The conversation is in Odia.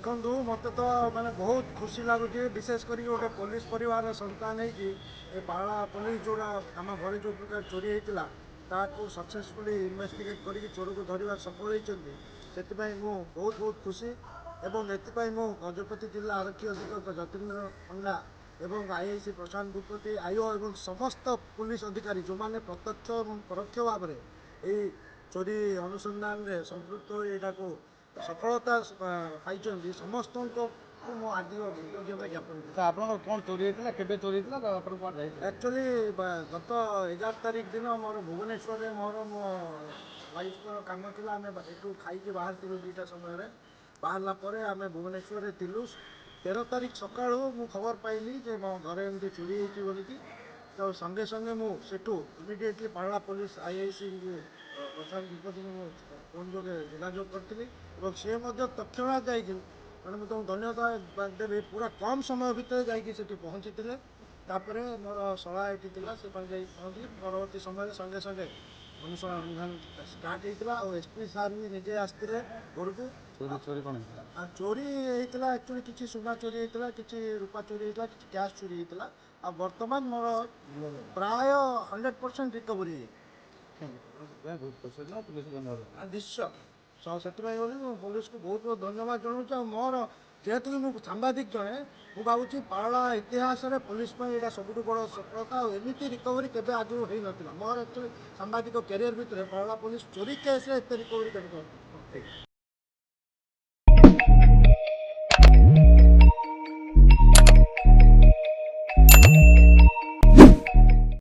ଦେଖନ୍ତୁ ମୋତେ ତ ମାନେ ବହୁତ ଖୁସି ଲାଗୁଛି, ବିଶେଷ କରିକି ଗୋଟେ ପୋଲିସ ପରିବାରର ସନ୍ତାନ ହେଇକି ଏ ପାଳା ପୋଲିସ ଯେଉଁଟା ଆମ ଘରେ ଯେଉଁ ପ୍ରକାର ଚୋରି ହେଇଥିଲା ତାକୁ ସକ୍ସେସଫୁଲି ଇନଭେଷ୍ଟିଗେଟ୍ କରିକି ଚୋରକୁ ଧରିବାରେ ସଫଳ ହେଇଛନ୍ତି। ସେଥିପାଇଁ ମୁଁ ବହୁତ ବହୁତ ଖୁସି ଏବଂ ଏଥିପାଇଁ ମୁଁ ଗଜପତି ଜିଲ୍ଲା ଆରକ୍ଷୀ ଅଧୀକ୍ଷକ ଯତୀନ୍ଦ୍ର ପଣ୍ଡା ଏବଂ ଆଇଆଇସି ପ୍ରଶାନ୍ତ ଭୂପତି ଆଇଓ ଏବଂ ସମସ୍ତ ପୁଲିସ ଅଧିକାରୀ ଯେଉଁମାନେ ପ୍ରତ୍ୟକ୍ଷ ଏବଂ ପରୋକ୍ଷ ଭାବରେ ଏହି ଚୋରି ଅନୁସନ୍ଧାନରେ ସମ୍ପୃକ୍ତ ହୋଇ ଏଇଟାକୁ ସଫଳତା ପାଇଛନ୍ତି ସମସ୍ତଙ୍କୁ ମୁଁ ଆଜି କୃତଜ୍ଞତା ଜ୍ଞାପନ କରୁଛି। ଆପଣଙ୍କର କ'ଣ ଚୋରି ହେଇଥିଲା, କେବେ ଚୋରି ହେଇଥିଲା, ଆପଣ କୁଆଡ଼େ ଯାଇଥିଲେ? ଆକ୍ଚୁଆଲି ଗତ 11 ତାରିଖ ଦିନ ମୋର ଭୁବନେଶ୍ୱରରେ ମୋ ୱାଇଫ୍ଙ୍କର କାମ ଥିଲା। ଆମେ ଏଠୁ ଖାଇକି ବାହାରିଥିଲୁ 2ଟା ସମୟରେ। ବାହାରିଲା ପରେ ଆମେ ଭୁବନେଶ୍ୱରରେ ଥିଲୁ। 13 ତାରିଖ ସକାଳୁ ମୁଁ ଖବର ପାଇଲି ଯେ ମୋ ଘରେ ଏମିତି ଚୋରି ହେଇଛି ବୋଲିକି। ତ ସଙ୍ଗେ ସଙ୍ଗେ ମୁଁ ସେଠୁ ଇମିଡ଼ିଏଟଲି ପାଳା ପୋଲିସ ଆଇଆଇସି ପ୍ରଶାନ୍ତ ଭୂପତିଙ୍କୁ ମୁଁ ଫୋନ୍ ଯୋଗେ ଯୋଗାଯୋଗ କରିଥିଲି ଏବଂ ସେ ମଧ୍ୟ ତତ୍କ୍ଷଣାତ୍ ଯାଇକି ମାନେ ମୁଁ ତାଙ୍କୁ ଧନ୍ୟବାଦ ଦେବି, ପୁରା କମ୍ ସମୟ ଭିତରେ ଯାଇକି ସେଠି ପହଞ୍ଚିଥିଲେ। ତାପରେ ମୋର ଶଳା ଏଠି ଥିଲା, ସେ ପାଖେ ଯାଇ ପହଞ୍ଚିଲି। ପରବର୍ତ୍ତୀ ସମୟରେ ସଙ୍ଗେ ସଙ୍ଗେ ଅନୁସନ୍ଧାନ ଷ୍ଟାର୍ଟ ହେଇଥିଲା ଆଉ ଏସ୍ପି ସାର୍ ବି ନିଜେ ଆସିଥିଲେ ଘରକୁ। ଚୋରି କ'ଣ ହେଇଥିଲା? ଚୋରି ହେଇଥିଲା ଆକ୍ଚୁଆଲି କିଛି ସୁନା ଚୋରି ହେଇଥିଲା, କିଛି ରୂପା ଚୋରି ହେଇଥିଲା, କିଛି କ୍ୟାସ୍ ଚୋରି ହେଇଥିଲା। ଆଉ ବର୍ତ୍ତମାନ ମୋର ପ୍ରାୟ 100% ରିକଭରି ନିଶ୍ଚୟ। ସେଥିପାଇଁ ବୋଲି ମୁଁ ପୋଲିସକୁ ବହୁତ ବହୁତ ଧନ୍ୟବାଦ ଜଣାଉଛି। ଆଉ ମୋର ଯେହେତୁ ମୁଁ ସାମ୍ବାଦିକ ଜଣେ, ମୁଁ ଭାବୁଛି ପାଳା ଇତିହାସରେ ପୋଲିସ ପାଇଁ ଏଇଟା ସବୁଠୁ ବଡ଼ ସଫଳତା। ଆଉ ଏମିତି ରିକଭରି କେବେ ଆଗରୁ ହେଇନଥିଲା। ମୋର ଆକ୍ଚୁଆଲି ସାମ୍ବାଦିକ କ୍ୟାରିୟର ଭିତରେ ପାଳା ପୋଲିସ ଚୋରି କେସ୍ରେ ଏତେ ରିକଭରି କେବେ